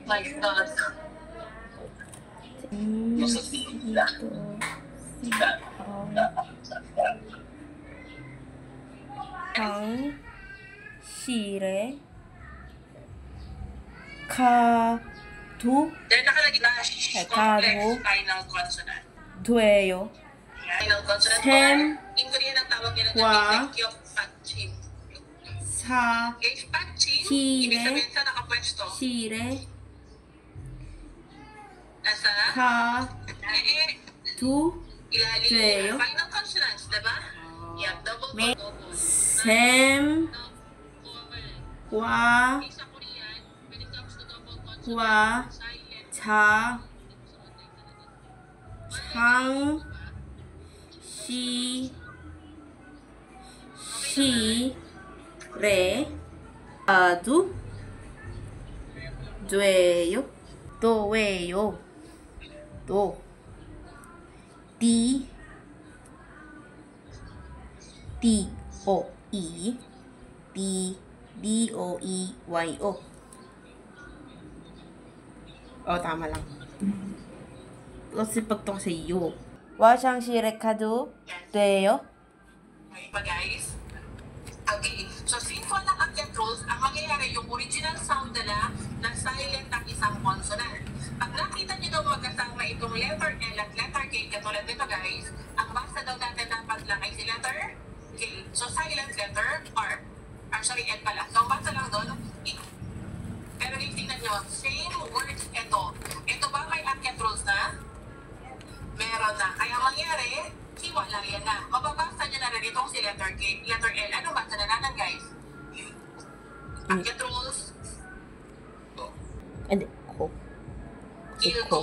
Like that. Shire Kadu Then nakalagay na complex final consonant. Dueyo Final consonant Sem in Korean ang tawag nila Wa na patchin. Sa Guys, patchin, Shire ibig sabihin sa nakapwesto. Shire Nasa Kadu ilalim Dueyo final consonants, diba? Yeah, double. Sem Wa Sa Korean, when it comes to double consonant, Wa silent. Cha Chang Shi Re Adu Dueyo Doeyo Do D O E Y O. Oh, tama lang. Kasi pagtong sa iyo. Washang shirekadu deyo. Okay pa guys? Okay, so since walang akyat rules, ang mangyayari yung original sound nila na silent ang isang consonant. Pag nakita nyo daw magkasama itong letter L at letter K, katulad nito guys, ang basa daw natin dapat lang ay si letter K. So silent letter R. Sorry, L pala. So ang basa lang doon, E. Pero tingnan nyo, same words ito. Ito ba may akyat rules na? Meron na. Kaya mangyari, wala yan na. Mababasa nyo na rin itong si letter K, letter L. Anong basa na natin, guys? Akyat rules. Hindi, ko. Ilgo.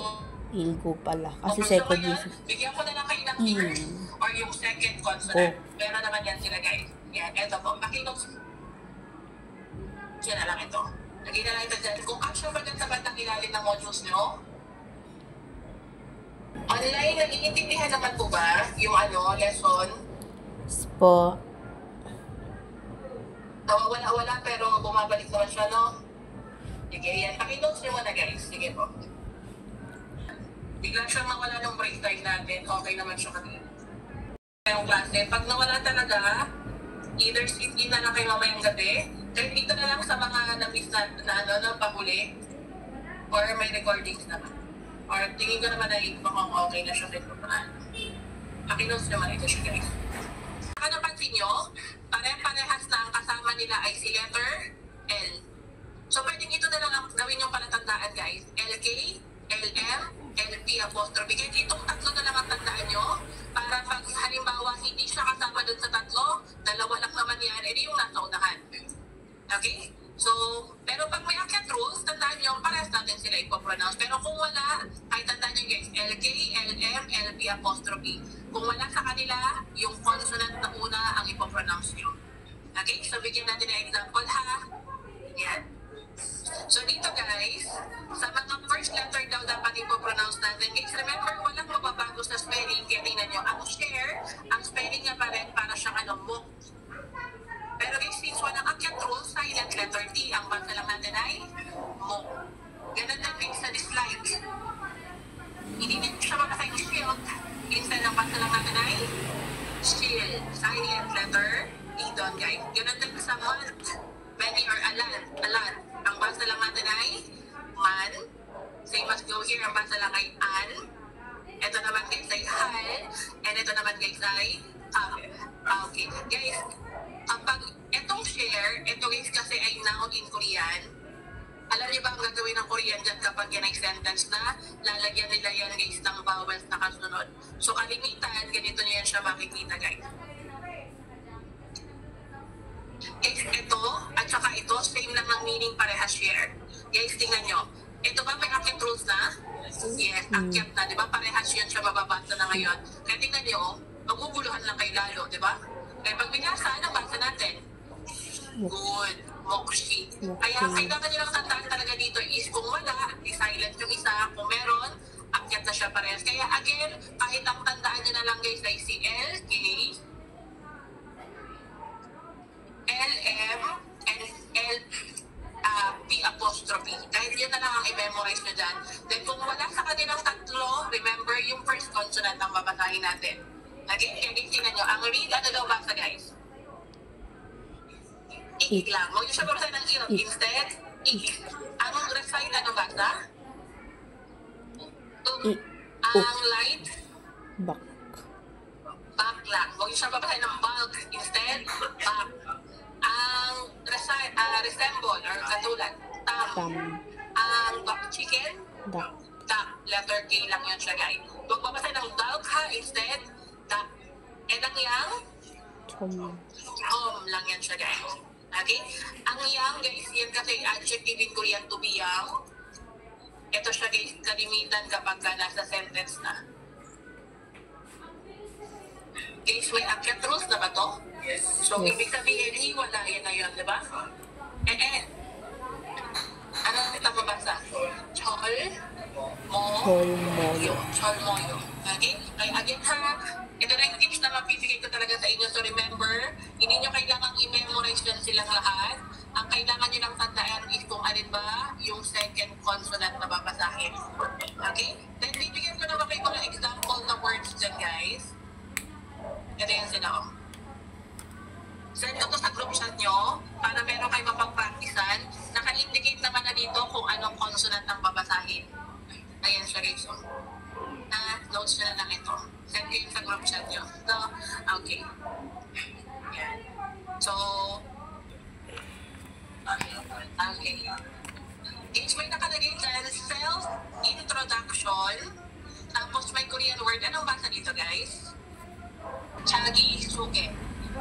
Ilgo pala. Kasi Kung second gusto mo use. yan, bigyan ko na lang kayo ng first or yung second consonant. Meron naman yan sila, guys. Yan, eto po. Makinog. Yan na lang ito. Lagyan na lang ito dyan. Kung action ba dyan sa bandang ilalim ng modules nyo, online, nag-iintindihan naman po ba yung lesson? Po. Nawawala-wala pero bumabalik naman siya, no? Sige, yan. Pakinotes nyo muna, guys. Sige po. Bigla siyang nawala ng break time natin. Okay naman siya kanina. Yung klase, pag nawala talaga, either sit in na lang kayo mamayang gabi, kahit dito na lang sa mga na-miss na pahuli, or may recordings naman. Or tingin ko naman na mukhang okay na siya rin pupunaan. Pakinotes naman ito siya, guys. Saka napansin nyo, pare-parehas na ang kasama nila ay si letter L. So pwedeng ito na lang ang gawin yung palatandaan, guys. LK, LM, LP apostrophe. Kaya itong tatlo na lang ang tandaan nyo para pag halimbawa hindi siya kasama dun sa tatlo, dalawa lang naman yan, edi yung nasa unahan. Okay? So, pero pag may akyat rules, tandaan nyo, parehas natin sila ipopronounce. Pero kung wala, ay tandaan nyo guys, LK, LM, LP apostrophe. Kung wala sa kanila, yung consonant na una ang ipopronounce nyo. Okay? So, bigyan natin ng example ha. Yan. So, dito guys, sa mga first letter daw dapat ipopronounce natin. Guys, remember, walang mababago sa spelling. Kaya tingnan nyo, ang share, ang spelling niya pa rin para siyang mock. Pero guys, since walang akyat rules, silent letter T, ang basa lang natin ay mo. Ganun lang guys sa dislike. Hindi din siya makasay ng shield. Instead ang basa lang natin ay shield. Silent letter T doon guys. Ganun din sa month, many or alan. Ang basa lang natin ay man. Same as go here, ang basa lang ay an. Ito naman guys ay hal. And ito naman guys ay okay. Guys, kapag itong share, ito guys kasi ay noun in Korean. Alam niyo ba ang gagawin ng Korean dyan kapag yan ay sentence na lalagyan nila yan guys ng vowels na kasunod. So kalimitan, ganito niyo yan siya makikita guys. Guys, ito at saka ito, same lang ang meaning parehas share. Guys, tingnan nyo. Ito ba may akyat rules na? Yes, akyat na. Di ba parehas yan siya mababasa na ngayon. Kaya tingnan nyo, maguguluhan lang kayo lalo, di ba? Kaya pag binasa, anong basa natin? Good. Mokshi. Kaya kailangan nyo lang tandaan talaga dito is kung wala, i-silent yung isa. Kung meron, akyat aakyat na siya parehas. Kaya again, kahit ang tandaan nyo na lang guys ay si L, K, L, M, and L, P apostrophe. Kahit yun na lang ang i-memorize nyo dyan. Then kung wala sa kanilang tatlo, remember yung first consonant ang babasahin natin. Okay? Kaya tingnan nyo. Ang read, ano daw basa guys? Ik lang. Huwag nyo siya babasahin ng irot. Instead, ik. Ang recite, ano basa? Ang light, Bak. back lang. Huwag nyo siya babasahin ng bulk. Instead, back. Ang recite, resemble or katulad, tam. Tam. Ang chicken, Dak. duck. Letter K lang yun siya guys. Huwag babasahin ng bulk ha. Instead, duck. And ang yang, Chom. lang yan siya guys. Okay? Ang yang guys, yan kasi adjective in Korean to be young. Ito siya guys, kalimitan kapag ka nasa sentence na. Guys, may akyat rules na ba to? So, ibig sabihin, hiwala yan na yun, di ba? Ano kita mabasa? Chol, mo, Cholmoyo. Cholmoyo. Okay? Ay, again ha, ito na yung tips na mapipigay ko talaga sa inyo. So remember, hindi nyo kailangang i-memorize yan silang lahat. Ang kailangan nyo lang tandaan is kung alin ba yung second consonant na babasahin. Okay? Then bibigyan ko naman kayo mga example na words dyan guys. Ito yan sila oh. Send ko to sa group chat nyo para meron kayo mapag-practicean. Naka-indicate naman na dito kung anong consonant ang babasahin. Ayan siya guys. Notes nyo na lang ito. Send ko yun sa group chat nyo. So, okay. Yan. So, okay. Guys, may nakalagay dyan, self-introduction. Tapos may Korean word. Anong basa dito guys? Chagi suge.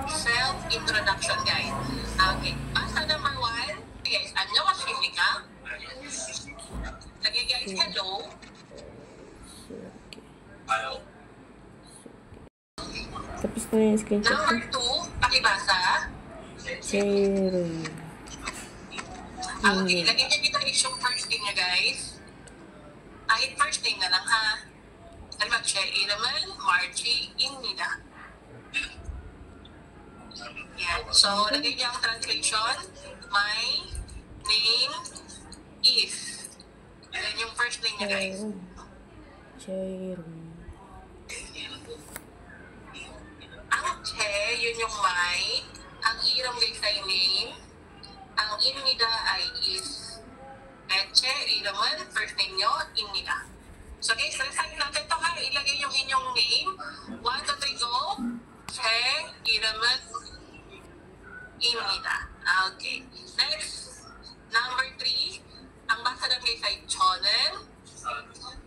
Self-introduction guys. Okay. Basa number 1. Guys, 안녕하십니까? Lagay guys, hello. Tapos na yung screenshot ko. Number 2, pakibasa. Zero. Okay, lagyan niyo dito is yung first name niya guys. Kahit first name na lang ha. Halimbawa, 제 이름은 Margie입니다. Yan. So, lagyan niyo ang translation. My name is. Yan yung first name niya guys. Zero. Ang che, yun yung my. Ang iram guys ay name. Ang imnida ay is. Che, iram은 first name nyo, imnida. So guys, recite natin ito ha. Ilagay yung inyong name. 1, 2, 3, go. Che, iram은 imnida. Okay. Next, number 3. Ang basa na guys ay 저는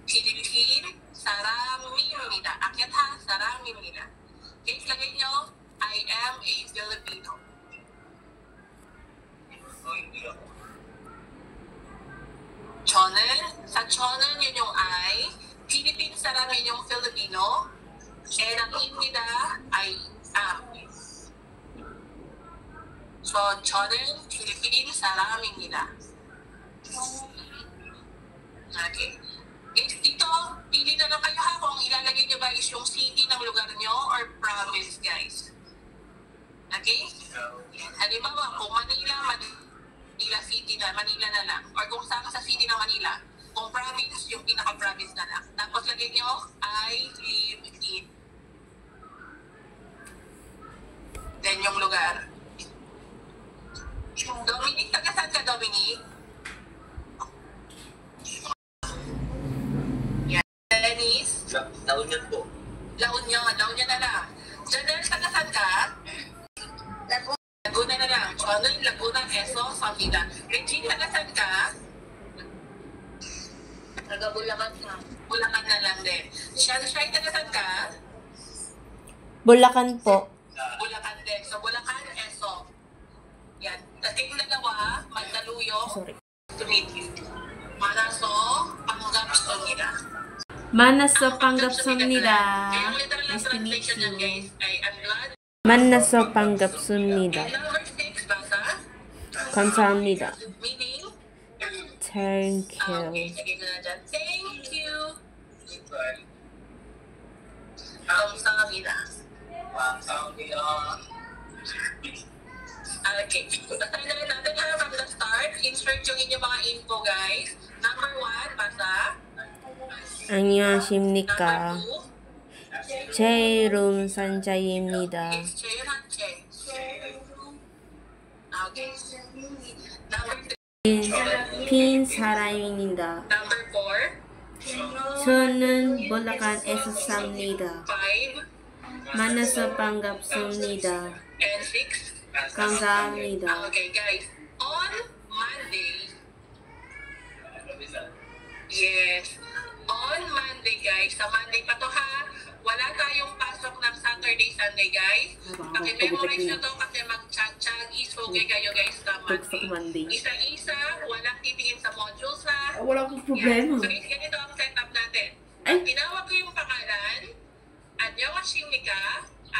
필리핀 사람입니다. Akyat ha, 사람입니다. Guys, lagay nyo, I am a Filipino. 저는 yun yung I, Philippine saram yun yung Filipino, and ang imnida ay am. So, 저는 Philippine saram입니다. Okay. Guys, dito, pili na lang kayo ha kung ilalagay nyo ba is yung city ng lugar nyo or province, guys. Okay? Halimbawa, kung Manila City na, Manila na lang. Or kung saan sa city ng Manila, kung province, yung pinaka-province na lang. Tapos lagay nyo, I live in. Then yung lugar. Dominic, taga saan ka, Dominic? Dennis? La Union po. La Union na lang. Janelle, taga saan ka? Laguna na lang. 저는 Laguna, Quezon, Samida. Regine, taga saan ka? Taga Bulacan na. Bulacan na lang din. Shai, taga saan ka? Bulacan po. Bulacan din. So, Bulacan, Quezon. Yan. Tapos yung dalawa, Mandaluyong, Sorry. to meet you. Manaso, Panggapsonida. Manaso Panggapsonida. Yung literal na Nice to meet translation yan, guys, you. ay I'm glad. Manaso Panggapsonida. And number 6, basa? 감사합니다. Meaning? Thank Okay, you. sige ko na dyan. Thank you. Okay. Basahin na rin natin ha from the start. Insert yung inyong mga info, guys. Number 1, basa. 안녕하십니까. Number 2, 제 이름 산자입니다. is Che or not Che? Okay. Number 3, 빈 사람입니다. number 4, 저는 볼라칸에서 삽니다. 5, 만나서 반갑습니다. and 6. 감사합니다. Okay, guys. On Monday, yes. On Monday, guys. Sa Monday pa to ha. Wala tayong pasok ng Saturday, Sunday, guys. Paki-memorize na to kasi mag-chag-chagis. Okay kayo, guys, sa Monday. Isa-isa, walang titingin sa modules ha. Wala akong problema. Yan. So, guys, ganito ang setup natin. Ay. Tinawag ko yung pangalan. Annyeonghaseyo.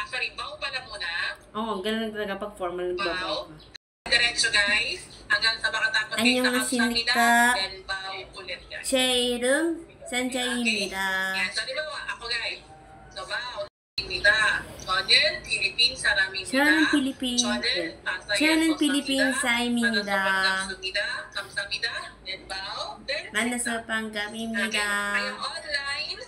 Sorry, Bao pala muna. Oo, ganun talaga pag formal Bao. nagbabaw ka. Diretso, guys. Hanggang sa makatapos kayo sa Annyeonghaseyo. kamsamida. Then, Bao ulit, guys. 제 이름 산자입니다. Yan. So, di ba, ako, guys. So, Bao, 입니다. 저는 필리핀 사람입니다. 저는 필리핀 저는 필리핀사입니다. 감사합니다. Then, Bao. Then, 만나서 반갑습니다. Kayo online,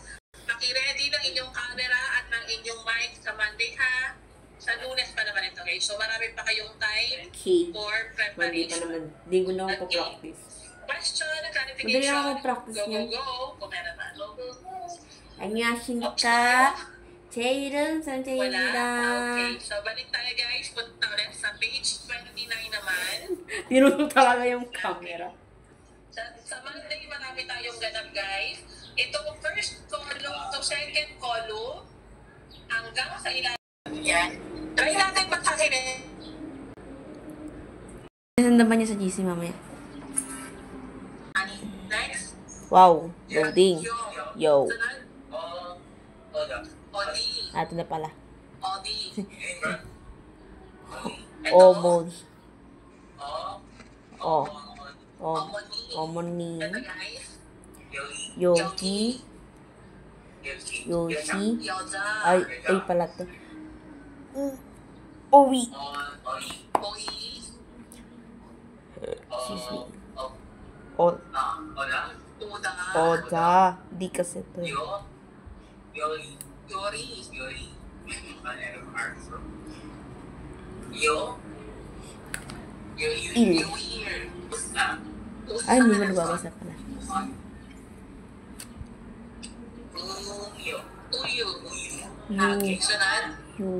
paki-ready ng inyong camera at ng inyong mic sa Monday ha. Sa Lunes pa naman ito guys. So marami pa kayong time Okay. for Hindi pa preparation. naman. Hindi ko na ako practice. Question, Madali clarification, ako mag-practice go, go, yan. go. Kung meron na. Go, go, go. 안녕하십니까. 제 이름 Wala? 산자입니다. Okay. So balik tayo guys. Punta ulit sa page 29 naman. Tinutong talaga yung camera. Sa Monday, marami tayong ganap, guys. Itong first column to second column, hanggang sa ilalim. Yan. Try natin basahin eh. Nasandaman niya sa GC mamaya. Next. Wow. Loading. Yo. Sunod. Odi. Ato na pala. Odi. Omod. O. Omoni. Ito, guys. Yogi. Yoshi. Yoza. Ay pala to. Owi. Oi. Excuse me. Uda. Oda. Di kasi to. Yori. Il. Ay, hindi mo nababasa pala. Uyo. Yu. Okay, sunod. Yu.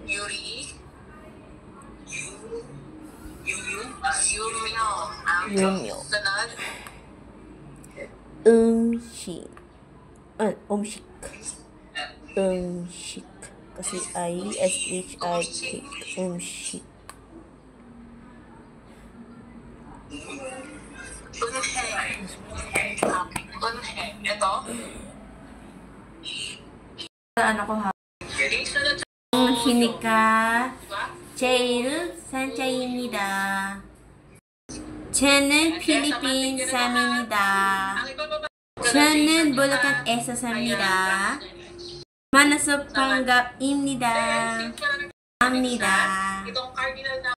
Yuri. Yumyo. Yumyo. Sunod. 음식. 음식. 음식. Kasi I-S-H-I-K. 음식. Unhe. Ito. Ano ko ha? Okay, sunod. 안녕하십니까. Diba? 제 이름 산자입니다. 저는 필리핀 삽니다. Ang ibababa. 저는 볼라칸에서 삽니다. 만나서 반갑습니다. 감사합니다. Itong cardinal na